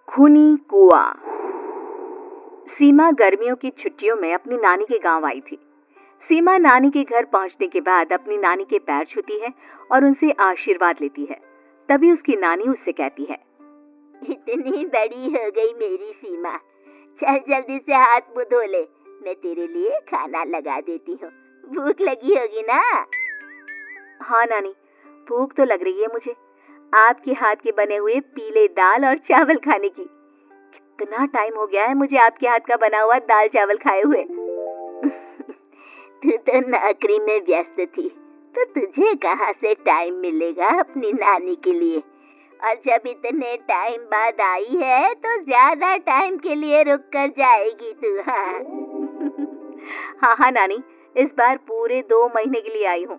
खूनी कुआं। सीमा गर्मियों की छुट्टियों में अपनी नानी के गांव आई थी। सीमा नानी के घर पहुंचने के बाद अपनी नानी के पैर छूती है और उनसे आशीर्वाद लेती है। तभी उसकी नानी उससे कहती है, इतनी बड़ी हो गई मेरी सीमा, चल जल्दी से हाथ मुंह धो ले, मैं तेरे लिए खाना लगा देती हूँ। भूख लगी होगी ना? हाँ नानी, भूख तो लग रही है मुझे, आपके हाथ के बने हुए पीले दाल और चावल खाने की। कितना टाइम हो गया है मुझे आपके हाथ का बना हुआ दाल चावल खाए हुए। तू तो नौकरी में व्यस्त थी, तो तुझे कहाँ से टाइम मिलेगा अपनी नानी के लिए? और जब इतने टाइम बाद आई है तो ज्यादा टाइम के लिए रुक कर जाएगी तू। हाँ हाँ नानी, इस बार पूरे 2 महीने के लिए आई हूँ।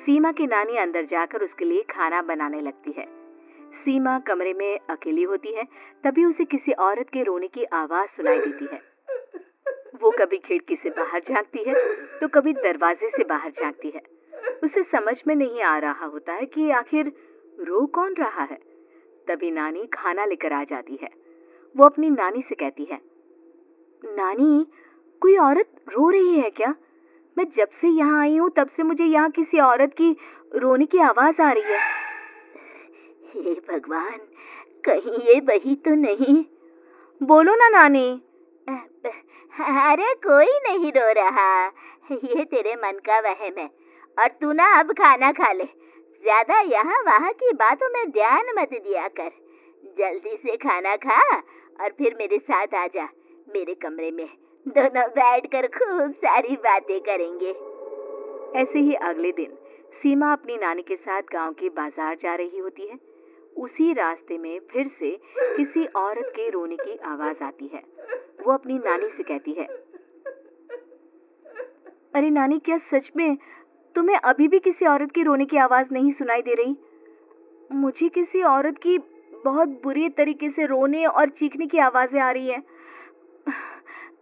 सीमा की नानी अंदर जाकर उसके लिए खाना बनाने लगती है। सीमा कमरे में अकेली होती है, तभी उसे किसी औरत के रोने की आवाज सुनाई देती है। वो कभी खिड़की से बाहर झांकती है तो कभी दरवाजे से बाहर झांकती है। उसे समझ में नहीं आ रहा होता है कि आखिर रो कौन रहा है। तभी नानी खाना लेकर आ जाती है। वो अपनी नानी से कहती है, नानी, कोई औरत रो रही है क्या? मैं जब से यहाँ आई हूँ तब से मुझे यहाँ किसी औरत की रोने की आवाज आ रही है। हे भगवान, कहीं ये वही तो नहीं? बोलो ना नानी। अरे कोई नहीं रो रहा, ये तेरे मन का वहम है। और तू ना अब खाना खा ले, ज्यादा यहाँ वहाँ की बातों में ध्यान मत दिया कर। जल्दी से खाना खा और फिर मेरे साथ आ जा मेरे कमरे में, दोनों बैठकर खूब सारी बातें करेंगे। ऐसे ही अगले दिन सीमा अपनी नानी के साथ गांव के बाजार जा रही होती है। उसी रास्ते में फिर से किसी औरत के रोने की आवाज आती है। वो अपनी नानी से कहती है, अरे नानी, क्या सच में तुम्हें अभी भी किसी औरत की रोने की आवाज नहीं सुनाई दे रही? मुझे किसी औरत की बहुत बुरी तरीके से रोने और चीखने की आवाजें आ रही है।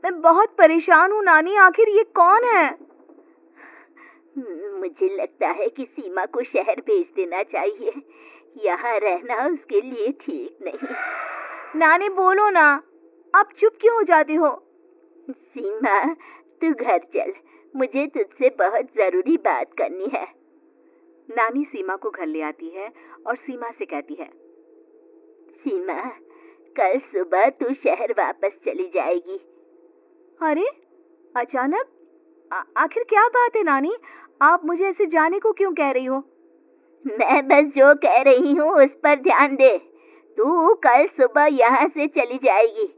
मैं बहुत परेशान हूँ नानी, आखिर ये कौन है? मुझे लगता है कि सीमा को शहर भेज देना चाहिए, यहाँ रहना उसके लिए ठीक नहीं। नानी बोलो ना, आप चुप क्यों हो जाते हो? सीमा, तू घर चल, मुझे तुझसे बहुत जरूरी बात करनी है। नानी सीमा को घर ले आती है और सीमा से कहती है, सीमा, कल सुबह तू शहर वापस चली जाएगी। अरे अचानक? आखिर क्या बात है नानी, आप मुझे ऐसे जाने को क्यों कह रही हो? मैं बस जो कह रही हूँ उस पर ध्यान दे। तू कल सुबह यहाँ से चली जाएगी,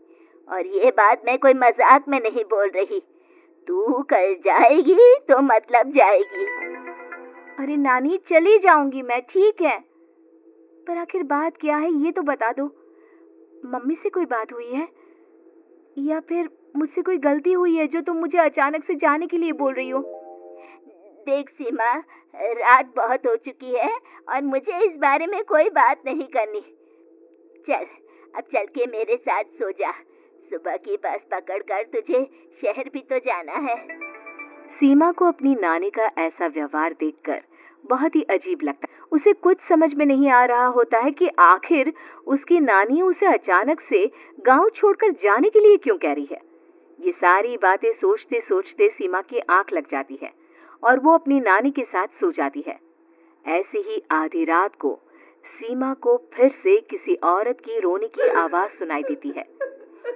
और ये बात मैं कोई मजाक में नहीं बोल रही। तू कल जाएगी तो मतलब जाएगी। अरे नानी, चली जाऊंगी मैं, ठीक है, पर आखिर बात क्या है ये तो बता दो। मम्मी से कोई बात हुई है या फिर मुझसे कोई गलती हुई है जो तुम मुझे अचानक से जाने के लिए बोल रही हो? देख सीमा, रात बहुत हो चुकी है और मुझे इस बारे में कोई बात नहीं करनी। चल, अब चल के मेरे साथ सो जा। सुबह की बस पकड़कर तुझे शहर भी तो जाना है। सीमा को अपनी नानी का ऐसा व्यवहार देखकर बहुत ही अजीब लगता है। उसे कुछ समझ में नहीं आ रहा होता है कि आखिर उसकी नानी उसे अचानक से गांव छोड़कर जाने के लिए क्यों कह रही है। ये सारी बातें सोचते सोचते सीमा की आंख लग जाती है और वो अपनी नानी के साथ सो जाती है। ऐसी ही आधी रात को सीमा को फिर से किसी औरत की रोने की आवाज सुनाई देती है।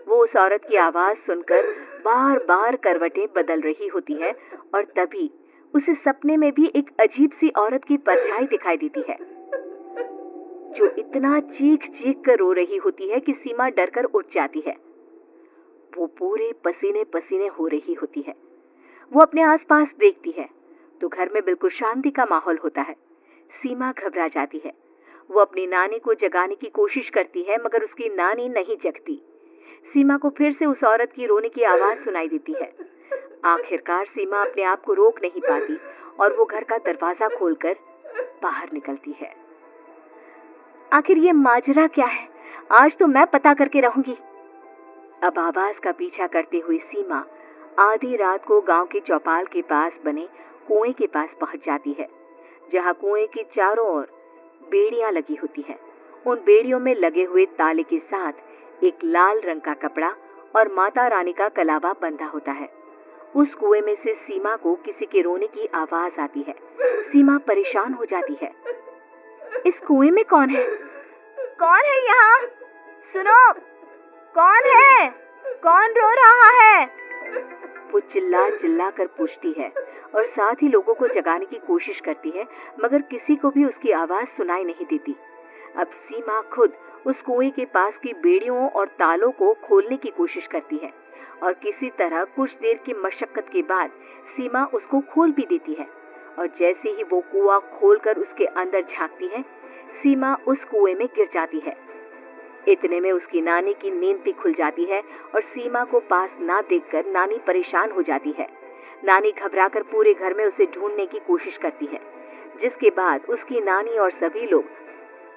वो उस औरत की आवाज सुनकर बार बार करवटें बदल रही होती है और तभी उसे सपने में भी एक अजीब सी औरत की परछाई दिखाई देती है, जो इतना चीख चीख कर रो रही होती है कि सीमा डरकर उठ जाती है। वो पूरे पसीने पसीने हो रही होती है। वो अपने आसपास देखती है तो घर में बिल्कुल शांति का माहौल होता है। सीमा घबरा जाती है। वो अपनी नानी को जगाने की कोशिश करती है मगर उसकी नानी नहीं जगती। सीमा को फिर से उस औरत की रोने की आवाज सुनाई देती है। आखिरकार सीमा अपने आप को रोक नहीं पाती और वो घर का दरवाजा खोलकर बाहर निकलती है। आखिर ये माजरा क्या है? आज तो मैं पता करके रहूंगी। अब आवाज का पीछा करते हुए सीमा आधी रात को गांव के चौपाल के पास बने कुएं के पास पहुंच जाती है, जहां कुएं के चारों ओर बेड़ियां लगी होती हैं। उन बेड़ियों में लगे हुए ताले के साथ एक लाल रंग का कपड़ा और माता रानी का कलावा बंधा होता है। उस कुएं में से सीमा को किसी के रोने की आवाज आती है। सीमा परेशान हो जाती है। इस कुएं में कौन है? कौन है यहाँ? सुनो, कौन है? कौन रो रहा है? वो चिल्ला चिल्ला कर पूछती है और साथ ही लोगों को जगाने की कोशिश करती है, मगर किसी को भी उसकी आवाज सुनाई नहीं देती। अब सीमा खुद उस कुएं के पास की बेड़ियों और तालों को खोलने की कोशिश करती है और किसी तरह कुछ देर की मशक्कत के बाद सीमा उसको खोल भी देती है। और जैसे ही वो कुआं खोलकर उसके अंदर झांकती है, सीमा उस कुएं में गिर जाती है। इतने में उसकी नानी की नींद भी खुल जाती है और सीमा को पास ना देखकर नानी परेशान हो जाती है। नानी घबराकर पूरे घर में उसे ढूंढने की कोशिश करती है, जिसके बाद उसकी नानी और सभी लोग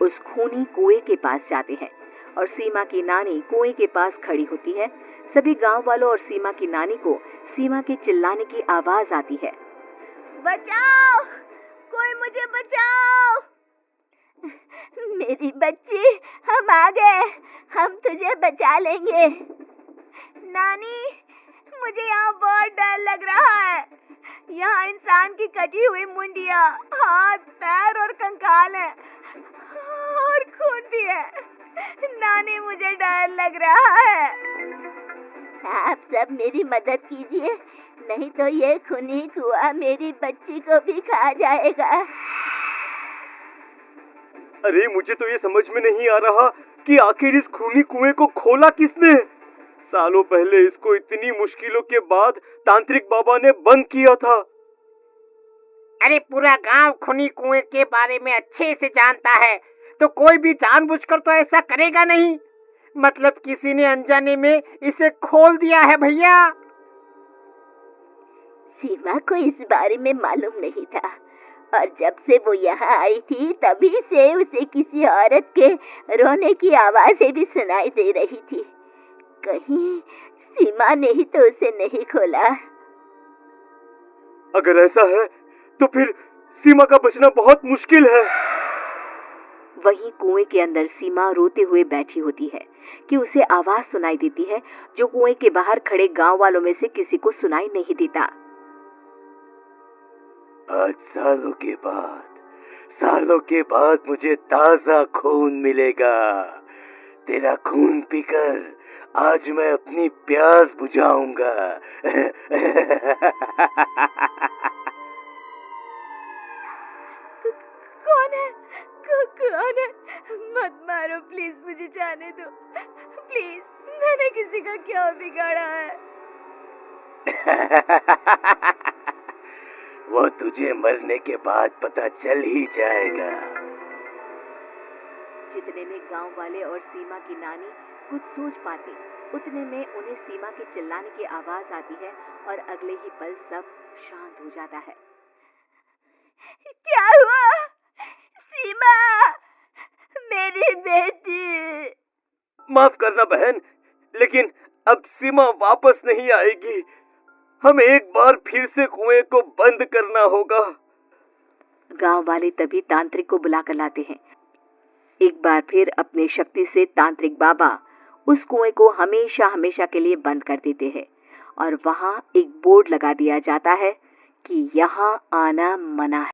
उस खूनी कुएं के पास जाते हैं और सीमा की नानी कुएं के पास खड़ी होती है। सभी गांव वालों और सीमा की नानी को सीमा के चिल्लाने की आवाज आती है, बचाओ, कोई मुझे बचाओ। मेरी बच्ची, हम आ गए, हम तुझे बचा लेंगे। नानी, मुझे यहाँ बहुत डर लग रहा है। यहाँ इंसान की कटी हुई मुंडियाँ, हाथ, पैर और कंकाल है और खून भी है। नानी, मुझे डर लग रहा है। आप सब मेरी मदद कीजिए, नहीं तो ये खूनी कुआं मेरी बच्ची को भी खा जाएगा। अरे मुझे तो ये समझ में नहीं आ रहा कि आखिर इस खूनी कुएं को खोला किसने। सालों पहले इसको इतनी मुश्किलों के बाद तांत्रिक बाबा ने बंद किया था। अरे पूरा गांव खूनी कुएं के बारे में अच्छे से जानता है, तो कोई भी जानबूझकर तो ऐसा करेगा नहीं। मतलब किसी ने अनजाने में इसे खोल दिया है भैया। सीमा को इस बारे में मालूम नहीं था और जब से वो यहाँ आई थी तभी से उसे किसी औरत के रोने की आवाजें भी सुनाई दे रही थी। कहीं सीमा ने ही तो उसे नहीं खोला। अगर ऐसा है तो फिर सीमा का बचना बहुत मुश्किल है। वहीं कुएं के अंदर सीमा रोते हुए बैठी होती है कि उसे आवाज सुनाई देती है जो कुएं के बाहर खड़े गांव वालों में से किसी को सुनाई नहीं देता। आज सालों के बाद मुझे ताजा खून मिलेगा। तेरा खून पीकर आज मैं अपनी प्यास बुझाऊंगा। कौन है? कौन है? मत मारो प्लीज, मुझे जाने दो प्लीज। मैंने किसी का क्या बिगाड़ा है? वो तुझे मरने के बाद पता चल ही जाएगा। जितने में गांव वाले और सीमा की नानी कुछ सोच पाते, उतने में उन्हें सीमा के चिल्लाने की आवाज आती है और अगले ही पल सब शांत हो जाता है। क्या हुआ? सीमा, मेरी बेटी। माफ करना बहन, लेकिन अब सीमा वापस नहीं आएगी। हमें एक बार फिर से कुएं को बंद करना होगा। गांव वाले तभी तांत्रिक को बुला कर लाते हैं। एक बार फिर अपनी शक्ति से तांत्रिक बाबा उस कुएं को हमेशा हमेशा के लिए बंद कर देते हैं और वहां एक बोर्ड लगा दिया जाता है कि यहाँ आना मना है।